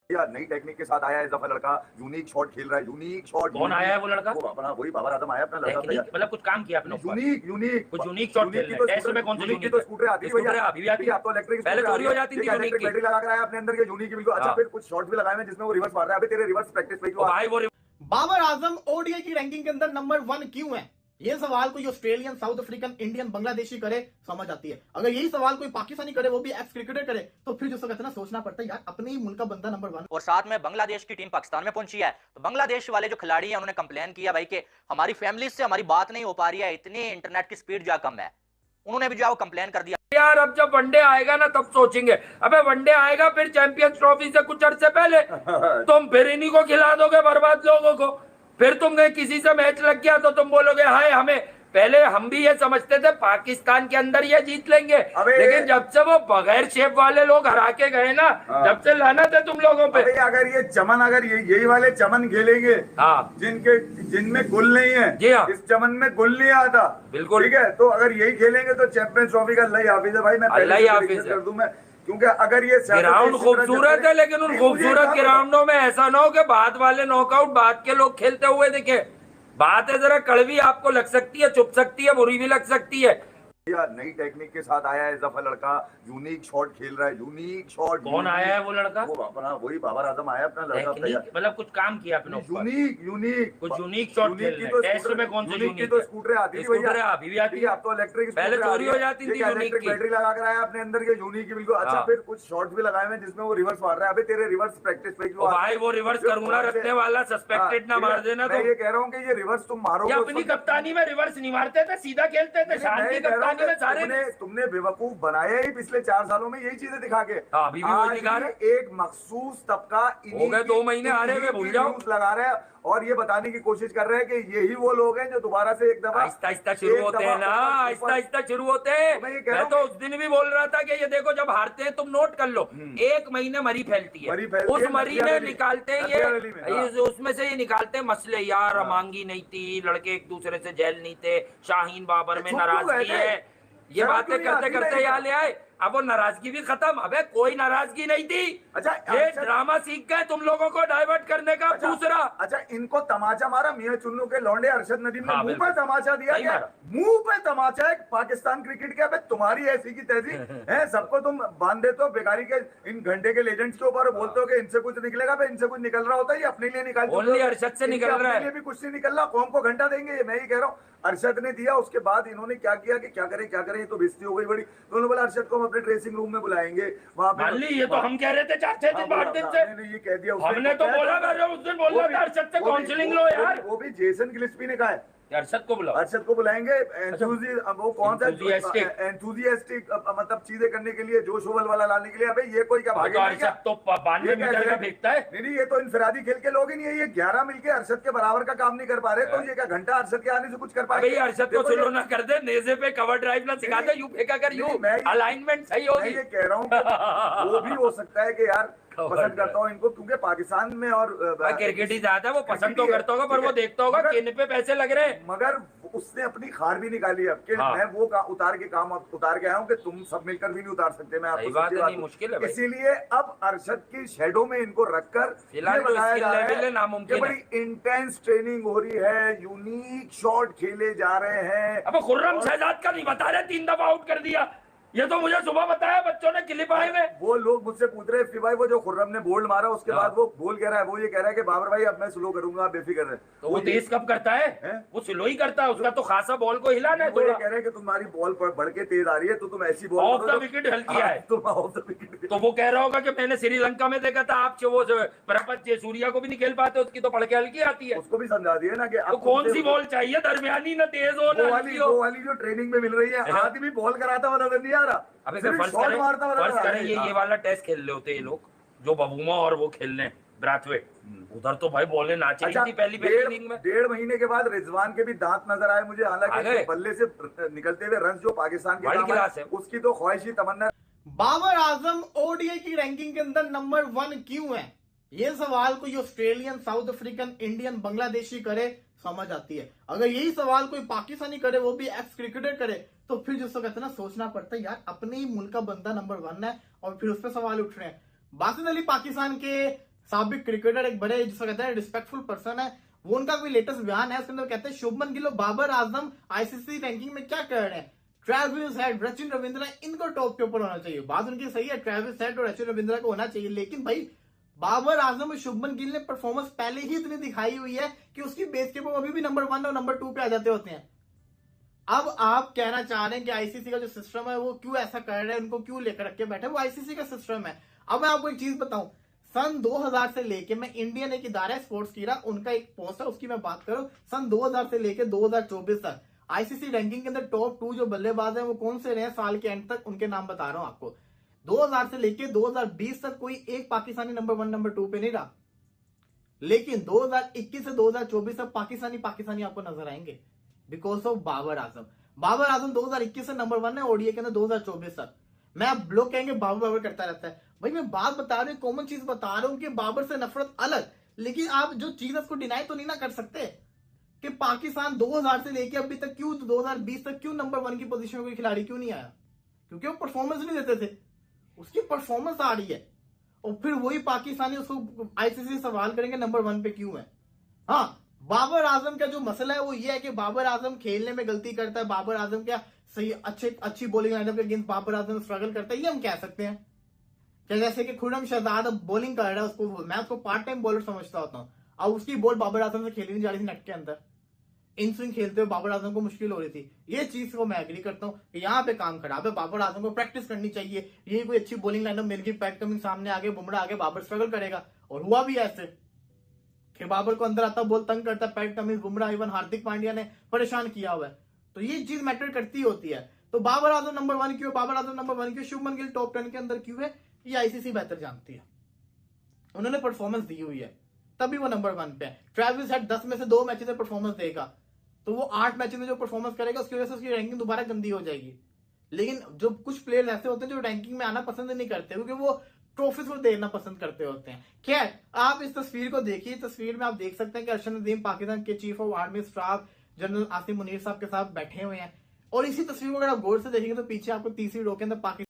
यार नई टेक्निक के साथ आया है जफर लड़का, यूनिक शॉट खेल रहा है, यूनिक शॉट। कौन आया है वो लड़का? वो अपना वही बाबर आजम आया अपना लड़का। टेक्निक मतलब कुछ काम किया अपने ऊपर, यूनिक यूनिक कुछ यूनिक शॉट खेल रहे हैं। टेस्ट में कौन सी यूनिक की यूनिक तो है? स्कूटर आती है स्कूटर भैया, अभी भी आती है, आप तो इलेक्ट्रिक पहले चोरी हो जाती थी यूनिक की। बैटरी लगा कर आया अपने अंदर के यूनिक की बिल्कुल। अच्छा फिर कुछ शॉट भी लगाए हैं जिसमें वो रिवर्स मार रहा है। अभी तेरे रिवर्स प्रैक्टिस पे भाई वो बाबर आजम ओडीआई की रैंकिंग के अंदर नंबर 1 क्यों है? ये सवाल कोई Australian, south African, Indian, Bangladeshi करे समझ आती है। अगर यही सवाल कोई पाकिस्तानी करे, वो भी एक्स क्रिकेटर करे, तो फिर जो कहते हैं ना, सोचना पड़ता है यार अपने ही मुल्क का बंदा नंबर 1। और साथ में बांग्लादेश की टीम पाकिस्तान में पहुंची है, तो बांग्लादेश वाले जो खिलाड़ी हैं उन्होंने कंप्लेन किया भाई कि हमारी फैमिली से हमारी बात नहीं हो पा रही है, इतनी इंटरनेट की स्पीड जो कम है। उन्होंने भी जो कंप्लेन कर दिया। यार अब जब वनडे आएगा ना तब सोचेंगे। अबे वनडे आएगा फिर चैंपियंस ट्रॉफी से कुछ अर्से पहले तुम फिर इन्हीं को खिला दोगे बर्बाद लोगों को। फिर तुम किसी से मैच लग गया तो तुम बोलोगे हाय हमें, पहले हम भी ये समझते थे पाकिस्तान के अंदर ये जीत लेंगे, लेकिन जब से वो बगैर शेप वाले लोग हरा के गए ना, जब से लानत है तुम लोगों पे। अगर ये चमन, अगर यही वाले चमन खेलेंगे जिनमें गुल नहीं है, जी हाँ, इस चमन में गुल नहीं आता, बिल्कुल ठीक है, तो अगर यही खेलेंगे तो चैंपियंस ट्रॉफी का अल्लाह ही हाफिज है भाई। मैं अल्लाह ही हाफिज कर दूं मैं, क्योंकि अगर ये ग्राउंड खूबसूरत है, लेकिन उन खूबसूरत ग्राउंडों में ऐसा ना हो कि बाद वाले नॉकआउट बाद के लोग खेलते हुए दिखे। बात है जरा कड़वी, आपको लग सकती है, चुप सकती है, बुरी भी लग सकती है। यार नई टेक्निक के साथ आया है जफर लड़का, यूनिक शॉट खेल रहा है, यूनिक शॉट। कौन आया है वो लड़का? वो अपना वही बाबर आजम आया अपना लड़का। मतलब कुछ काम किया अपने ऊपर, यूनिक यूनिक कुछ यूनिक शॉट खेल रहे हैं। टेस्ट में कौन सी यूनिक तो स्कूटर आती है स्कूटर अभी भी आती है, आप तो इलेक्ट्रिक पहले चोरी हो जाती थी यूनिक की। बैटरी लगा कर आया अपने अंदर के यूनिक की बिल्कुल। अच्छा फिर कुछ शॉट्स भी लगाए हैं जिसमें वो रिवर्स मार रहा है। अभी तेरे रिवर्स प्रैक्टिस पे भाई वो रिवर्स करूंगा रखने वाला सस्पेक्टेड ना मार देना। तो ये कह रहा हूँ कि ये रिवर्स तुम मारोगे। अपनी कप्तानी में रिवर्स नहीं मारते थे, सीधा खेलते थे। शांति कप्तानी में सारे तुमने बेवकूफ बनाया ही पिछले 4 सालों में यही चीजें दिखा के। अभी भी वही दिखा रहे। एक मखसूस तबका हो गए 2 महीने आ रहे हैं, भूल जाओ, लगा रहे हैं और ये बताने की कोशिश कर रहे हैं कि यही वो लोग हैं जो दोबारा से एक दफा आहिस्ता आहिस्ता शुरू होते हैं ना, आहिस्ता आहिस्ता शुरू होते हैं। मैं तो उस दिन भी बोल रहा था कि ये देखो जब हारते हैं तुम नोट कर लो, 1 महीने मरी फैलती है, उस मरी में निकालते हैं ये, उसमें से ये निकालते हैं मसले। यार मांगी नहीं थी, लड़के एक दूसरे से जेल नहीं थे, शाहीन बाबर में नाराजगी है, ये बातें करते करते यहाँ ले आए। अब वो नाराजगी भी खत्म। अबे कोई नाराजगी नहीं थी। अच्छा ये ड्रामा सीख गए तुम लोगों को डाइवर्ट करने का। दूसरा अच्छा इनको तमाचा मारा मियां चुन्नू के लौंडे अरशद नदीम ने मुंह पे तमाचा दिया, मुंह पे तमाचा है पाकिस्तान क्रिकेट के। अबे तुम्हारी ऐसी की तैसी है, सबको तुम बांध देते हो बेकारी के इन घंटे के लेजेंड्स के ऊपर, बोलते हो कि इनसे कुछ निकलेगा। इनसे कुछ निकल रहा होता है, ये अपने लिए निकालते, अरशद से निकल रहा है, भी कुछ नहीं निकल रहा। कौम को घंटा देंगे, मैं ही कह रहा हूँ। अरशद ने दिया, उसके बाद इन्होंने क्या किया कि क्या करें क्या करें, ये तो बेइज्जती हो गई बड़ी। उन्होंने बोला अरशद को हम अपने ड्रेसिंग रूम में बुलाएंगे, वहां पे ये तो हम कह रहे थे 4-6 दिन 8 दिन से, ये कह दिया हमने तो बोला उस दिन बोल रहा था अरशद से काउंसलिंग लो यार। वो भी जेसन गिलिस्पी ने कहा है अरशद को बुलाओ, अरशद को बुलाएंगे। वो कौन सा एंथुजियास्टिक मतलब चीजें करने के लिए, जोश वोबल वाला लाने के लिए। अबे ये कोई क्या भागे? अरशद तो 92 मीटर का फेंकता है। नहीं ये तो इंफरादी खेल के लोग ही नहीं है। ये 11 मिलके अरशद के बराबर का काम नहीं कर पा रहे, तो ये क्या घंटा अरशद के आने से कुछ कर पाएंगे? अरशद को स्लो ना कर दे, नेज़े पे कवर ड्राइव ना सिखा दे, यूं फेंका कर, यूं अलाइनमेंट सही होगी। ये कह रहा हूँ वो भी हो सकता है कि यार पसंद करता हूँ इनको, क्योंकि पाकिस्तान में और क्रिकेट ही ज्यादा वो पसंद तो करता होगा, पर वो देखता होगा किन पे पैसे लग रहे हैं। मगर उसने अपनी खार भी निकाली अब कि मैं वो उतार के आया हूँ कि तुम सब मिलकर भी नहीं उतार सकते। मैं आपको बात नहीं, मुश्किल है। इसीलिए अब अरशद की शेडो में इनको रखकर फिलहाल बताया जा रहा है नामुमकिन, बड़ी इंटेंस ट्रेनिंग हो रही है, यूनिक शॉट खेले जा रहे हैं। अब खुर्रम शहजाद का नहीं बता रहे, 3 दफा आउट कर दिया। ये तो मुझे सुबह बताया बच्चों ने क्लिप आए में। वो लोग मुझसे पूछ रहे हैं भाई वो जो खुर्रम ने बोल्ड मारा उसके बाद वो बोल कह रहा है, वो ये कह रहा है कि बाबर भाई अब मैं स्लो करूंगा, आप बेफिक्र रहे। तो वो तेज कब करता है? वो स्लो ही करता है, उसका तो खासा बॉल को हिलाना है। वो ये कह रहे हैं कि तुम्हारी बॉल बढ़ के तेज आ रही है, तो तुम ऐसी बॉल ऑफ द विकेट हल्की है, तुम ऑफ द विकेट। तो वो कह रहा होगा कि मैंने श्रीलंका में देखा था, आप वो प्रपंच सूर्या को भी नहीं खेल पाते, उसकी तो पड़ के हल्की आती है। उसको भी समझा दिया ना कि तो कौन सी बॉल चाहिए, दरमियानी ना तेज हो, वो वाली जो ट्रेनिंग में मिल रही है। आदमी बॉल कराता हुआ नजर नहीं आ रहा। अबे फर्ज करें ये वाला टेस्ट खेल रहे होते ये लोग, जो बबूमा और वो खेल रहे ब्राथवेट, उधर तो भाई बॉलें नाची थी पहली इनिंग में। 1.5 महीने के बाद रिजवान के भी दांत नजर आए मुझे, हालांकि बल्ले से निकलते हुए रन जो पाकिस्तान के खिलाफ है उसकी तो ख्वाहिशी तमन्ना। बाबर आजम ओडीआई की रैंकिंग के अंदर नंबर 1 क्यों है? ये सवाल कोई Australian, south African, Indian, Bangladeshi करे समझ आती है। अगर यही सवाल कोई पाकिस्तानी करे, वो भी एक्स क्रिकेटर करे, तो फिर जिसको कहते हैं ना, सोचना पड़ता है यार अपने ही मुल्क का बंदा नंबर 1 है, और फिर उस पर सवाल उठ रहे हैं। बासित अली पाकिस्तान के साबिक क्रिकेटर, एक बड़े जिसको कहते हैं रिस्पेक्टफुल पर्सन है, वो उनका कोई लेटेस्ट बयान है, उसके अंदर कहते हैं शुभमन गिल और बाबर आजम आईसीसी रैंकिंग में क्या कर रहे हैं, ट्रेविस हेड, सचिन रविंद्र, इनको टॉप के ऊपर होना चाहिए। बात उनकी सही है, ट्रेविस हेड और सचिन रविंद्र को होना चाहिए, लेकिन भाई बाबर आजम और शुभमन गिल ने परफॉर्मेंस पहले ही इतनी दिखाई हुई है कि उसकी बेस के ऊपर अभी भी नंबर 1 और नंबर 2 पे आ जाते होते हैं। अब आप कहना चाह रहे हैं कि आईसीसी का जो सिस्टम है वो क्यों ऐसा कर रहे हैं, उनको क्यों लेकर रख के बैठे, वो आईसीसी का सिस्टम है। अब मैं आपको एक चीज बताऊं, सन 2000 से लेके, मैं इंडियन एक इदारा है स्पोर्ट्स की रहा, उनका एक पोस्ट है उसकी मैं बात करूं, सन 2000 से लेके 2024 तक आईसीसी रैंकिंग के अंदर टॉप 2 जो बल्लेबाज हैं वो कौन से रहे साल के एंड तक, उनके नाम बता रहा हूं आपको। 2000 से लेके 2020 तक कोई एक पाकिस्तानी नंबर 1 नंबर 2 पे नहीं रहा, लेकिन 2021 से 2024 तक पाकिस्तानी आपको नजर आएंगे बिकॉज ऑफ बाबर आजम। बाबर आजम 2021 से नंबर 1 है ओडीआई के अंदर 2024 तक। मैं अब लोग कहेंगे बाबर करता रहता है, भाई मैं बात बता रहा हूँ, कॉमन चीज बता रहा हूँ कि बाबर से नफरत अलग, लेकिन आप जो चीज उसको डिनाई तो नहीं ना कर सकते कि पाकिस्तान 2000 से लेके अभी तक क्यों 2020 तक क्यों नंबर 1 की पोजीशन में कोई खिलाड़ी क्यों नहीं आया, क्योंकि वो परफॉर्मेंस नहीं देते थे, उसकी परफॉर्मेंस आ रही है, और फिर वही पाकिस्तानी उसको आईसीसी सवाल करेंगे नंबर 1 पे क्यों है। हाँ, बाबर आजम का जो मसला है वो ये है कि बाबर आजम खेलने में गलती करता है, बाबर आजम क्या सही अच्छी बॉलिंग लाइनअप के अगेंस्ट बाबर आजम स्ट्रगल करता है, ये हम कह सकते हैं। क्या जैसे कि खुर्रम शहजाद अब बॉलिंग कर रहा है, उसको मैं उसको पार्ट टाइम बॉलर समझता होता हूँ, अब उसकी बॉल बाबर आजम से खेली नहीं जा रही थी नेट के अंदर, इन स्विंग खेलते हुए बाबर आजम को मुश्किल हो रही थी। ये चीज को मैं एग्री करता हूँ कि यहाँ पे काम खराब है, बाबर आजम को प्रैक्टिस करनी चाहिए, ये कोई अच्छी बॉलिंग लाइनअप मिल गई, पैट कमिंग सामने आगे, बुमराह आगे, बाबर स्ट्रगल करेगा, और हुआ भी ऐसे कि बाबर को अंदर आता बॉल तंग करता, PAT Cummins, Bumrah, even Hardik Pandya ने परेशान किया हुआ है, तो ये चीज मैटर करती होती है। तो बाबर आजम नंबर 1 क्यों, बाबर आजम नंबर 1 क्यों, शुभमन गिल टॉप 10 के अंदर क्यों है, ये आईसीसी बेहतर जानती है, उन्होंने परफॉर्मेंस दी हुई है तभी वो नंबर 1 पे है। ट्रेविस हेड 10 में से 2 मैचेस में परफॉर्मेंस देगा तो वो 8 मैचेस में जो परफॉर्मेंस करेगा उसकी वजह से उसकी रैंकिंग दोबारा गंदी हो जाएगी। लेकिन जो कुछ प्लेयर ऐसे होते हैं जो रैंकिंग में आना पसंद नहीं करते क्योंकि वो ट्रॉफीज को देखना पसंद करते होते हैं। खैर, आप इस तस्वीर को देखिए, तस्वीर में आप देख सकते हैं कि अरशद नदीम पाकिस्तान के chief of army staff general Asim Munir साहब के साथ बैठे हुए हैं, और इसी तस्वीर को अगर आप गौर से देखेंगे तो पीछे आपको तीसरी रो के अंदर पाकिस्तान